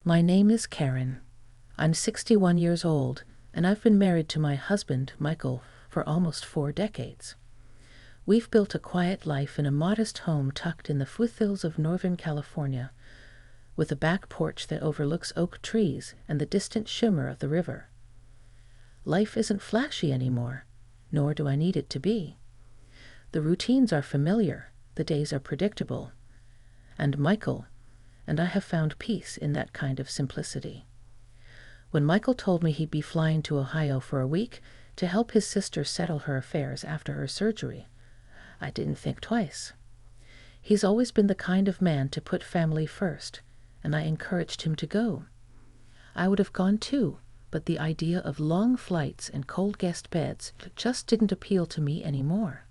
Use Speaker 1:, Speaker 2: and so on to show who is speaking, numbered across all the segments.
Speaker 1: My name is Karen. I'm 61 years old, and I've been married to my husband, Michael, for almost 4 decades. We've built a quiet life in a modest home tucked in the foothills of Northern California, with a back porch that overlooks oak trees and the distant shimmer of the river. Life isn't flashy anymore, nor do I need it to be. The routines are familiar, the days are predictable, and Michael and I have found peace in that kind of simplicity. When Michael told me he'd be flying to Ohio for a week to help his sister settle her affairs after her surgery, I didn't think twice. He's always been the kind of man to put family first, and I encouraged him to go. I would have gone too, but the idea of long flights and cold guest beds just didn't appeal to me anymore.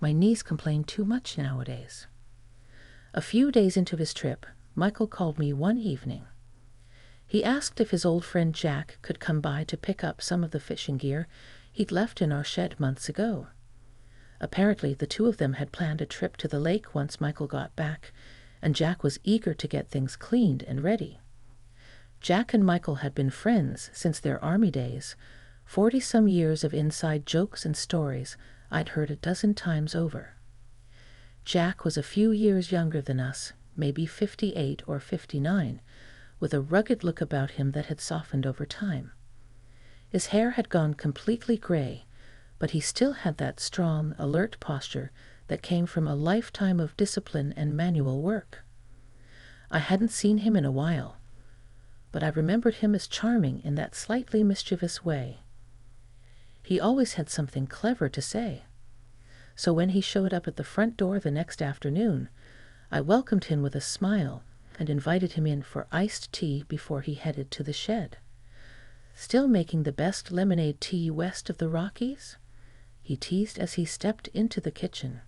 Speaker 1: My knees complain too much nowadays. A few days into his trip, Michael called me one evening. He asked if his old friend Jack could come by to pick up some of the fishing gear he'd left in our shed months ago. Apparently, the two of them had planned a trip to the lake once Michael got back, and Jack was eager to get things cleaned and ready. Jack and Michael had been friends since their army days, 40-some years of inside jokes and stories I'd heard a dozen times over. Jack was a few years younger than us, maybe 58 or 59, with a rugged look about him that had softened over time. His hair had gone completely gray, but he still had that strong, alert posture that came from a lifetime of discipline and manual work. I hadn't seen him in a while, but I remembered him as charming in that slightly mischievous way. He always had something clever to say. So when he showed up at the front door the next afternoon, I welcomed him with a smile and invited him in for iced tea before he headed to the shed. "Still making the best lemonade tea west of the Rockies?" he teased as he stepped into the kitchen.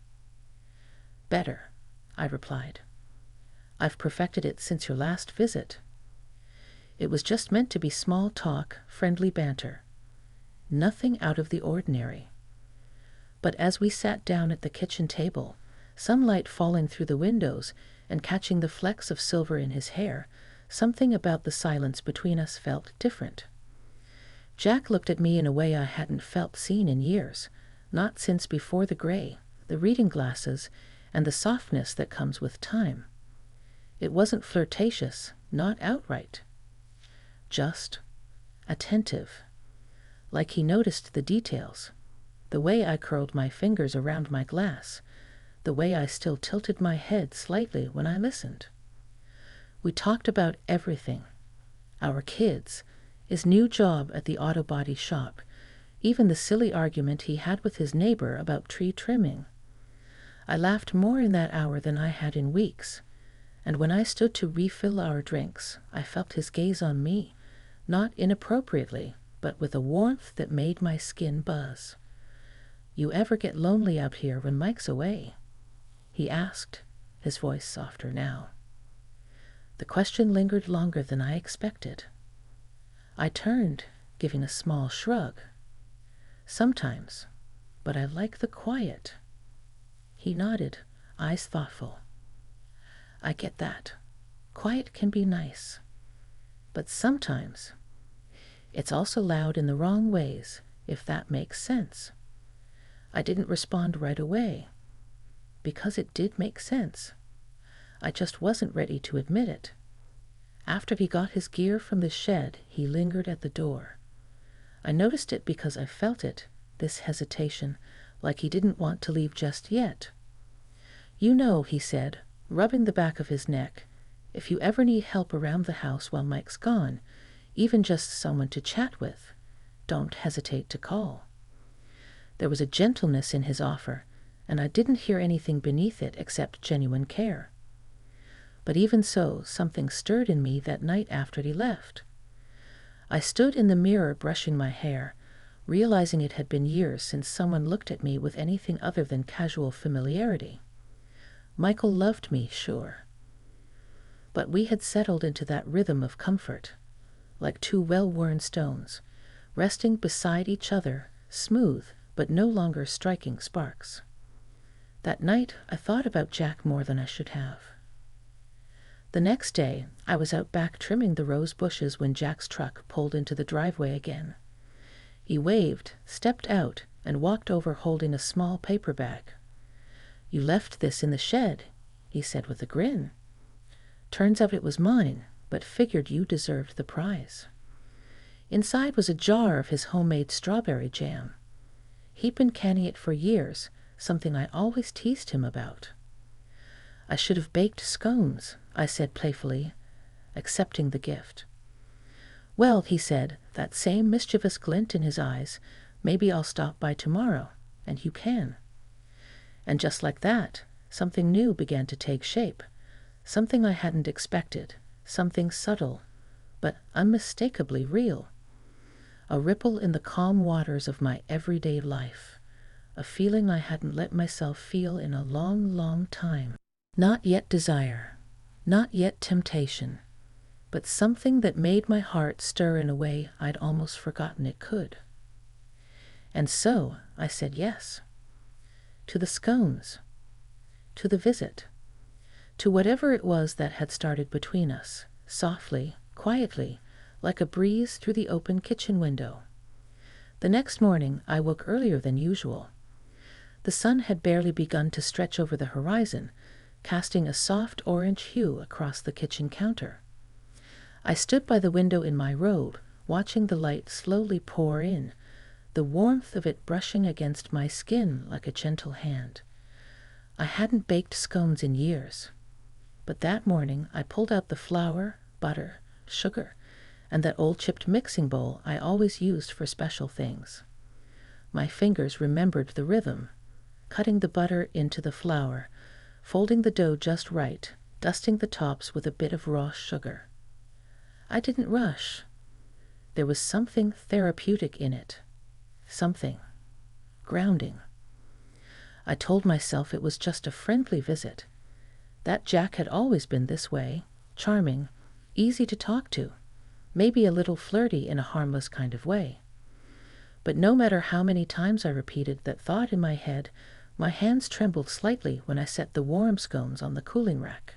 Speaker 1: "Better," I replied. "I've perfected it since your last visit." It was just meant to be small talk, friendly banter. Nothing out of the ordinary. But as we sat down at the kitchen table, sunlight falling through the windows and catching the flecks of silver in his hair, something about the silence between us felt different. Jack looked at me in a way I hadn't felt seen in years, not since before the gray, the reading glasses, and the softness that comes with time. It wasn't flirtatious, not outright. Just attentive, like he noticed the details, the way I curled my fingers around my glass, the way I still tilted my head slightly when I listened. We talked about everything. Our kids, his new job at the auto body shop, even the silly argument he had with his neighbor about tree trimming. I laughed more in that hour than I had in weeks, and when I stood to refill our drinks, I felt his gaze on me, not inappropriately, but with a warmth that made my skin buzz. "You ever get lonely out here when Mike's away?" he asked, his voice softer now. The question lingered longer than I expected. I turned, giving a small shrug. "Sometimes, but I like the quiet." He nodded, eyes thoughtful. "I get that. Quiet can be nice. But sometimes it's also loud in the wrong ways, if that makes sense." I didn't respond right away, because it did make sense. I just wasn't ready to admit it. After he got his gear from the shed, he lingered at the door. I noticed it because I felt it, this hesitation, like he didn't want to leave just yet. "You know," he said, rubbing the back of his neck, "if you ever need help around the house while Mike's gone, even just someone to chat with, don't hesitate to call." There was a gentleness in his offer, and I didn't hear anything beneath it except genuine care. But even so, something stirred in me that night after he left. I stood in the mirror brushing my hair, realizing it had been years since someone looked at me with anything other than casual familiarity. Michael loved me, sure. But we had settled into that rhythm of comfort, like two well-worn stones, resting beside each other, smooth, but no longer striking sparks. That night, I thought about Jack more than I should have. The next day, I was out back trimming the rose bushes when Jack's truck pulled into the driveway again. He waved, stepped out, and walked over holding a small paper bag. "You left this in the shed," he said with a grin. "Turns out it was mine, but figured you deserved the prize." Inside was a jar of his homemade strawberry jam. He'd been canning it for years, something I always teased him about. "I should have baked scones," I said playfully, accepting the gift. "Well," he said, that same mischievous glint in his eyes, "maybe I'll stop by tomorrow, and you can." And just like that, something new began to take shape, something I hadn't expected, something subtle, but unmistakably real. A ripple in the calm waters of my everyday life, a feeling I hadn't let myself feel in a long, long time. Not yet desire, not yet temptation, but something that made my heart stir in a way I'd almost forgotten it could. And so I said yes. To the scones, to the visit, to whatever it was that had started between us, softly, quietly, like a breeze through the open kitchen window. The next morning I woke earlier than usual. The sun had barely begun to stretch over the horizon, casting a soft orange hue across the kitchen counter. I stood by the window in my robe, watching the light slowly pour in, the warmth of it brushing against my skin like a gentle hand. I hadn't baked scones in years, but that morning I pulled out the flour, butter, sugar, and that old chipped mixing bowl I always used for special things. My fingers remembered the rhythm, cutting the butter into the flour, folding the dough just right, dusting the tops with a bit of raw sugar. I didn't rush. There was something therapeutic in it, something grounding. I told myself it was just a friendly visit, that Jack had always been this way, charming, easy to talk to, maybe a little flirty in a harmless kind of way. But no matter how many times I repeated that thought in my head, my hands trembled slightly when I set the warm scones on the cooling rack.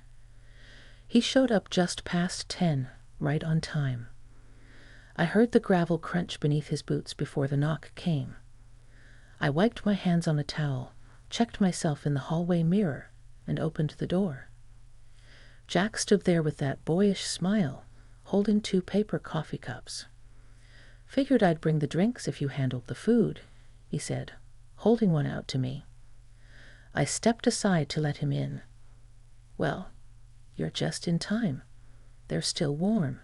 Speaker 1: He showed up just past 10, right on time. I heard the gravel crunch beneath his boots before the knock came. I wiped my hands on a towel, checked myself in the hallway mirror, and opened the door. Jack stood there with that boyish smile, holding 2 paper coffee cups. "Figured I'd bring the drinks if you handled the food," he said, holding one out to me. I stepped aside to let him in. "Well, you're just in time. They're still warm."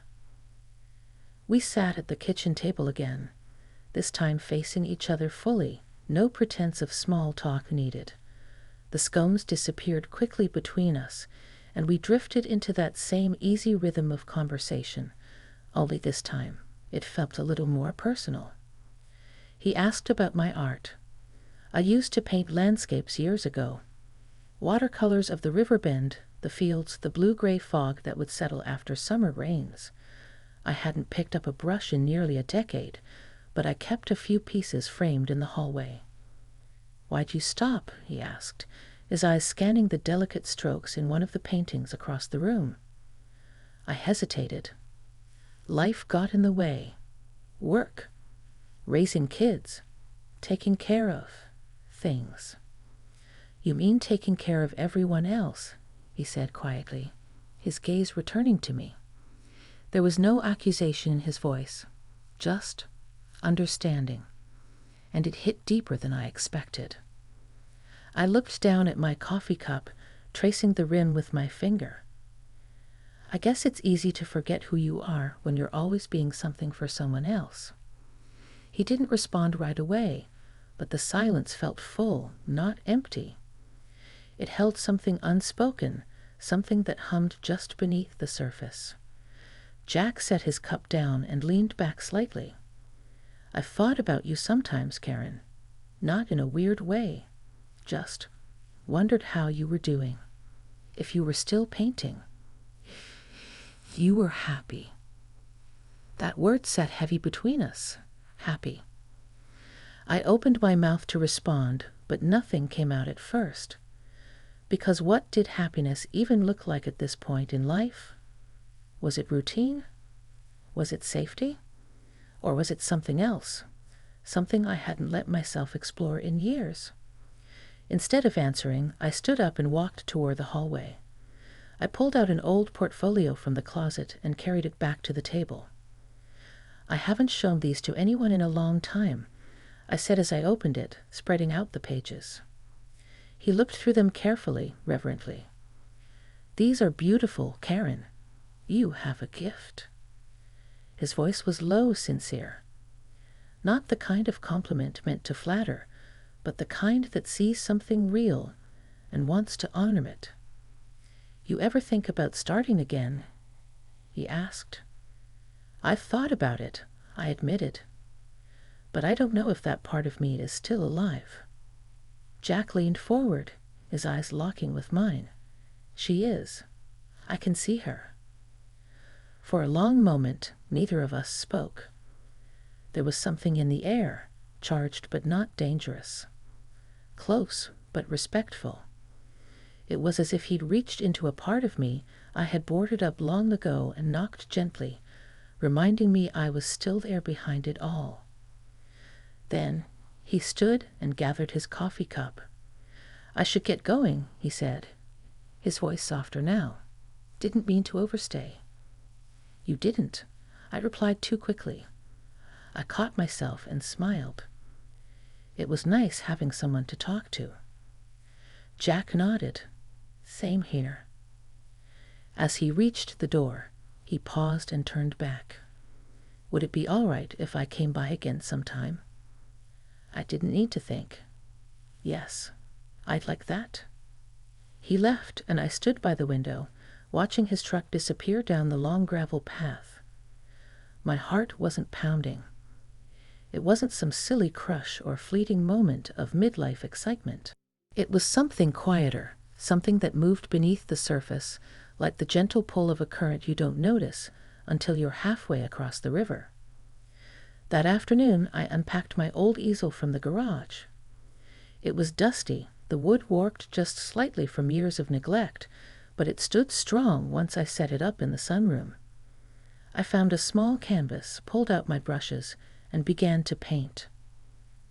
Speaker 1: We sat at the kitchen table again, this time facing each other fully, no pretense of small talk needed. The scones disappeared quickly between us, and we drifted into that same easy rhythm of conversation, only this time it felt a little more personal. He asked about my art. I used to paint landscapes years ago. Watercolors of the river bend, the fields, the blue-gray fog that would settle after summer rains. I hadn't picked up a brush in nearly a decade, but I kept a few pieces framed in the hallway. "Why'd you stop?" he asked, his eyes scanning the delicate strokes in one of the paintings across the room. I hesitated. Life got in the way. Work. Raising kids. Taking care of things. "You mean taking care of everyone else," he said quietly, his gaze returning to me. There was no accusation in his voice, just understanding, and it hit deeper than I expected. I looked down at my coffee cup, tracing the rim with my finger. "I guess it's easy to forget who you are when you're always being something for someone else." He didn't respond right away, but the silence felt full, not empty. It held something unspoken, something that hummed just beneath the surface. Jack set his cup down and leaned back slightly. "I've thought about you sometimes, Karen. Not in a weird way. Just wondered how you were doing. If you were still painting. You were happy." That word sat heavy between us. Happy. I opened my mouth to respond, but nothing came out at first. Because what did happiness even look like at this point in life? Was it routine? Was it safety? Or was it something else? Something I hadn't let myself explore in years. Instead of answering, I stood up and walked toward the hallway. I pulled out an old portfolio from the closet and carried it back to the table. I haven't shown these to anyone in a long time, I said as I opened it, spreading out the pages. He looked through them carefully, reverently. These are beautiful, Karen. You have a gift. His voice was low, sincere. Not the kind of compliment meant to flatter, but the kind that sees something real and wants to honor it. You ever think about starting again? He asked. I've thought about it, I admitted. But I don't know if that part of me is still alive. Jack leaned forward, his eyes locking with mine. She is. I can see her. For a long moment, neither of us spoke. There was something in the air, charged but not dangerous. Close but respectful. It was as if he'd reached into a part of me I had boarded up long ago and knocked gently, reminding me I was still there behind it all. Then he stood and gathered his coffee cup. I should get going, he said, his voice softer now. Didn't mean to overstay. You didn't, I replied too quickly. I caught myself and smiled. It was nice having someone to talk to. Jack nodded. Same here. As he reached the door, he paused and turned back. Would it be all right if I came by again sometime? I didn't need to think. Yes, I'd like that. He left, and I stood by the window, watching his truck disappear down the long gravel path. My heart wasn't pounding. It wasn't some silly crush or fleeting moment of midlife excitement. It was something quieter, something that moved beneath the surface, like the gentle pull of a current you don't notice until you're halfway across the river. That afternoon, I unpacked my old easel from the garage. It was dusty, the wood warped just slightly from years of neglect, but it stood strong once I set it up in the sunroom. I found a small canvas, pulled out my brushes, and began to paint.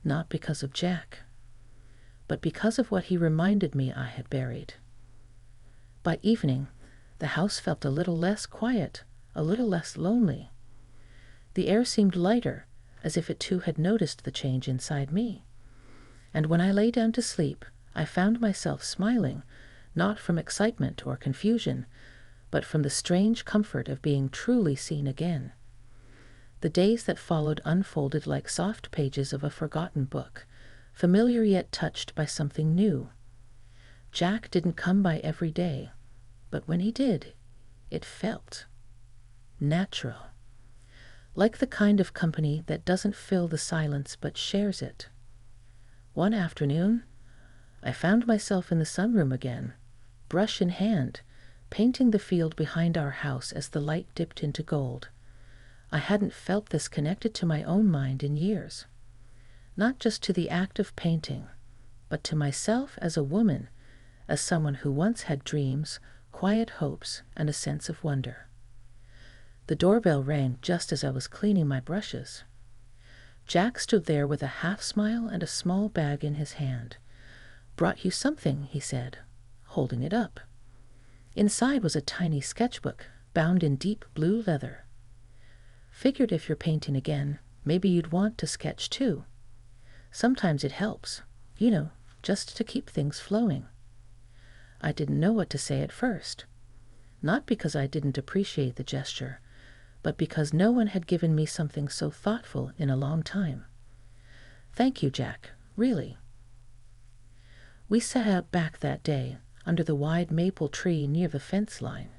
Speaker 1: Not because of Jack, but because of what he reminded me I had buried. By evening, the house felt a little less quiet, a little less lonely. The air seemed lighter, as if it too had noticed the change inside me. And when I lay down to sleep, I found myself smiling, not from excitement or confusion, but from the strange comfort of being truly seen again. The days that followed unfolded like soft pages of a forgotten book, familiar yet touched by something new. Jack didn't come by every day, but when he did, it felt natural. Like the kind of company that doesn't fill the silence but shares it. One afternoon, I found myself in the sunroom again, brush in hand, painting the field behind our house as the light dipped into gold. I hadn't felt this connected to my own mind in years. Not just to the act of painting, but to myself as a woman, as someone who once had dreams, quiet hopes, and a sense of wonder. The doorbell rang just as I was cleaning my brushes. Jack stood there with a half smile and a small bag in his hand. "Brought you something," he said, holding it up. Inside was a tiny sketchbook, bound in deep blue leather. "Figured if you're painting again, maybe you'd want to sketch too. Sometimes it helps, just to keep things flowing." I didn't know what to say at first. Not because I didn't appreciate the gesture, but because no one had given me something so thoughtful in a long time. "Thank you, Jack, really." We sat out back that day, under the wide maple tree near the fence line.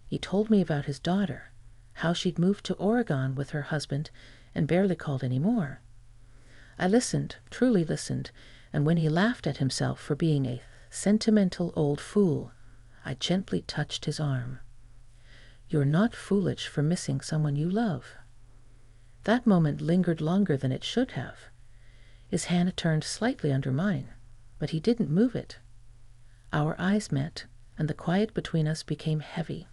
Speaker 1: He told me about his daughter, how she'd moved to Oregon with her husband and barely called any more. I listened, truly listened, and when he laughed at himself for being a sentimental old fool, I gently touched his arm. "You're not foolish for missing someone you love." That moment lingered longer than it should have. His hand turned slightly under mine, but he didn't move it. Our eyes met, and the quiet between us became heavy,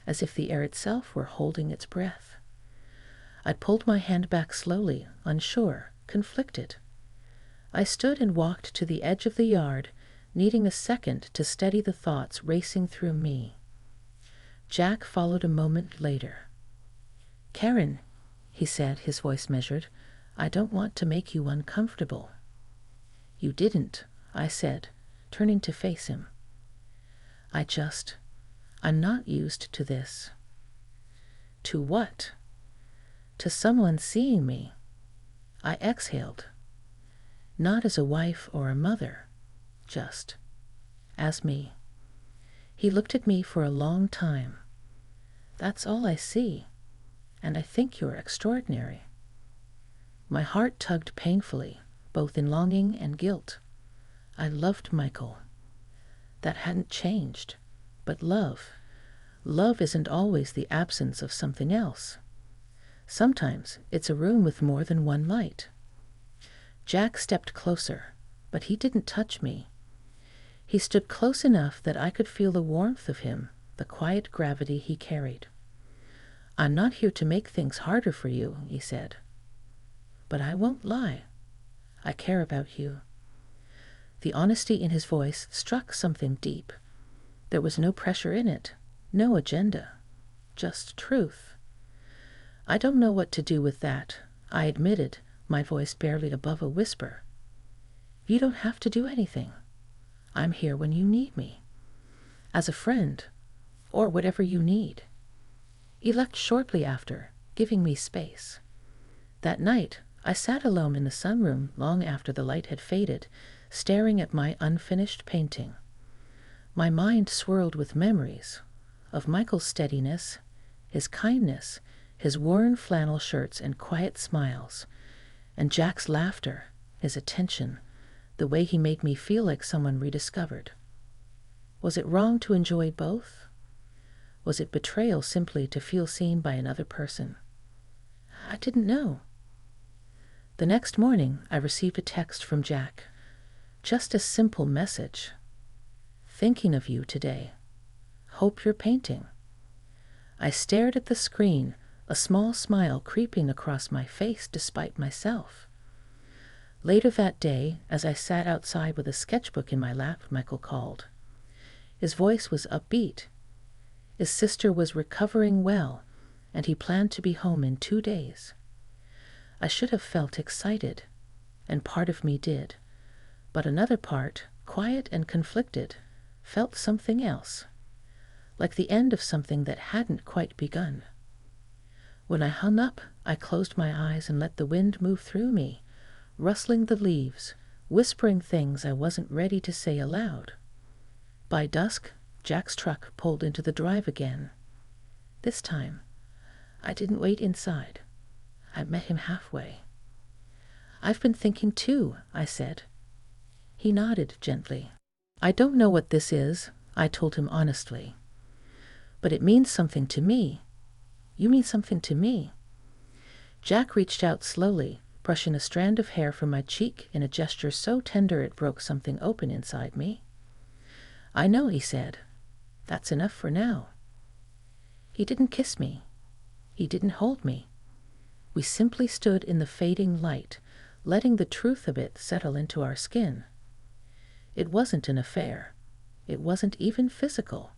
Speaker 1: as if the air itself were holding its breath. I pulled my hand back slowly, unsure, conflicted. I stood and walked to the edge of the yard, needing a second to steady the thoughts racing through me. Jack followed a moment later. "Karen," he said, his voice measured, "I don't want to make you uncomfortable." "You didn't," I said, turning to face him. I'm not used to this." "To what?" "To someone seeing me." I exhaled. "Not as a wife or a mother, just as me." He looked at me for a long time. "That's all I see, and I think you're extraordinary." My heart tugged painfully, both in longing and guilt. I loved Michael. That hadn't changed. But love isn't always the absence of something else. Sometimes it's a room with more than one light. Jack stepped closer, but he didn't touch me. He stood close enough that I could feel the warmth of him, the quiet gravity he carried. "I'm not here to make things harder for you," he said. "But I won't lie. I care about you." The honesty in his voice struck something deep. There was no pressure in it, no agenda, just truth. "I don't know what to do with that," I admitted, my voice barely above a whisper. "You don't have to do anything. I'm here when you need me. As a friend, or whatever you need." He left shortly after, giving me space. That night, I sat alone in the sunroom long after the light had faded, staring at my unfinished painting. My mind swirled with memories of Michael's steadiness, his kindness, his worn flannel shirts and quiet smiles, and Jack's laughter, his attention, the way he made me feel like someone rediscovered. Was it wrong to enjoy both? Was it betrayal simply to feel seen by another person? I didn't know. The next morning, I received a text from Jack. Just a simple message. "Thinking of you today. Hope you're painting." I stared at the screen, a small smile creeping across my face despite myself. Later that day, as I sat outside with a sketchbook in my lap, Michael called. His voice was upbeat. His sister was recovering well, and he planned to be home in 2 days. I should have felt excited, and part of me did, but another part, quiet and conflicted, felt something else, like the end of something that hadn't quite begun. When I hung up, I closed my eyes and let the wind move through me, rustling the leaves, whispering things I wasn't ready to say aloud. By dusk, Jack's truck pulled into the drive again. This time, I didn't wait inside. I met him halfway. "I've been thinking too," I said. He nodded gently. "I don't know what this is," I told him honestly. "But it means something to me. You mean something to me." Jack reached out slowly, brushing a strand of hair from my cheek in a gesture so tender it broke something open inside me. "I know," he said. "That's enough for now." He didn't kiss me. He didn't hold me. We simply stood in the fading light, letting the truth of it settle into our skin. It wasn't an affair. It wasn't even physical.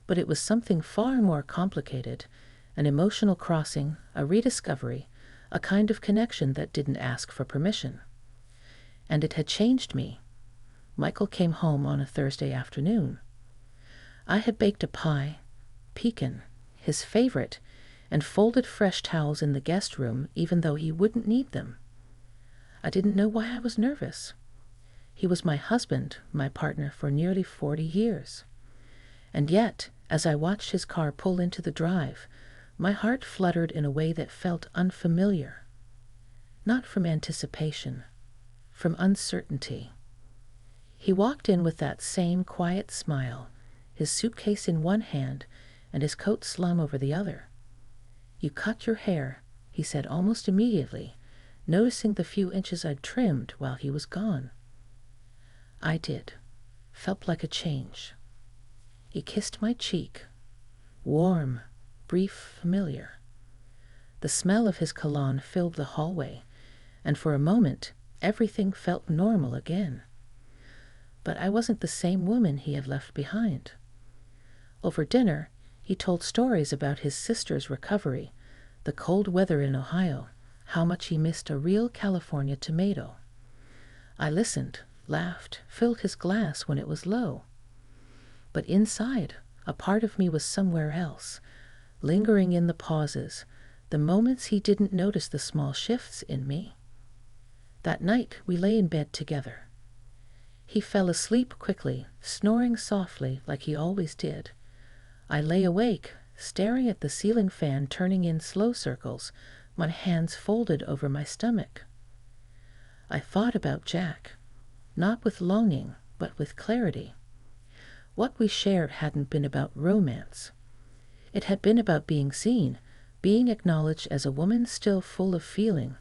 Speaker 1: But it was something far more complicated, an emotional crossing, a rediscovery, a kind of connection that didn't ask for permission. And it had changed me. Michael came home on a Thursday afternoon. I had baked a pie, pecan, his favorite, and folded fresh towels in the guest room even though he wouldn't need them. I didn't know why I was nervous. He was my husband, my partner for nearly 40 years. And yet, as I watched his car pull into the drive, my heart fluttered in a way that felt unfamiliar. Not from anticipation, from uncertainty. He walked in with that same quiet smile, his suitcase in one hand and his coat slung over the other. "You cut your hair," he said almost immediately, noticing the few inches I'd trimmed while he was gone. I did. felt like a change. He kissed my cheek, warm, brief, familiar. The smell of his cologne filled the hallway, and for a moment everything felt normal again. But I wasn't the same woman he had left behind. Over dinner, he told stories about his sister's recovery, the cold weather in Ohio, how much he missed a real California tomato. I listened, laughed, filled his glass when it was low. But inside, a part of me was somewhere else, lingering in the pauses, the moments he didn't notice the small shifts in me. That night, we lay in bed together. He fell asleep quickly, snoring softly like he always did. I lay awake, staring at the ceiling fan turning in slow circles, my hands folded over my stomach. I thought about Jack, not with longing, but with clarity. What we shared hadn't been about romance. It had been about being seen, being acknowledged as a woman still full of feeling,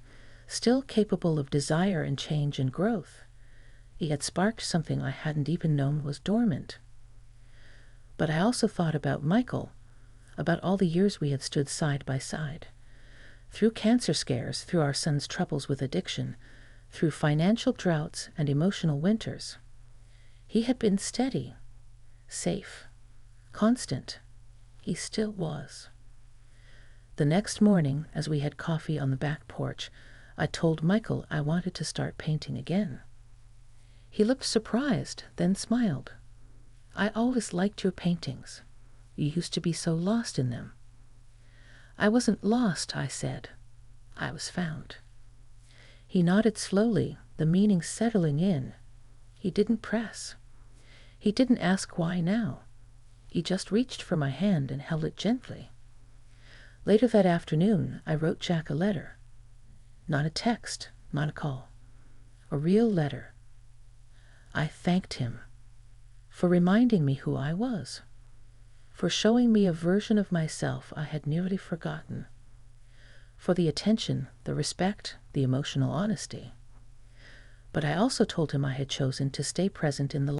Speaker 1: still capable of desire and change and growth. He had sparked something I hadn't even known was dormant. But I also thought about Michael, about all the years we had stood side by side. Through cancer scares, through our son's troubles with addiction, through financial droughts and emotional winters. He had been steady, safe, constant. He still was. The next morning, as we had coffee on the back porch, I told Michael I wanted to start painting again. He looked surprised, then smiled. I always liked your paintings. You used to be so lost in them. I wasn't lost, I said. I was found. He nodded slowly, the meaning settling in. He didn't press. He didn't ask why now. He just reached for my hand and held it gently. Later that afternoon, I wrote Jack a letter. Not a text, not a call. A real letter. I thanked him for reminding me who I was, for showing me a version of myself I had nearly forgotten, for the attention, the respect, the emotional honesty. But I also told him I had chosen to stay present in the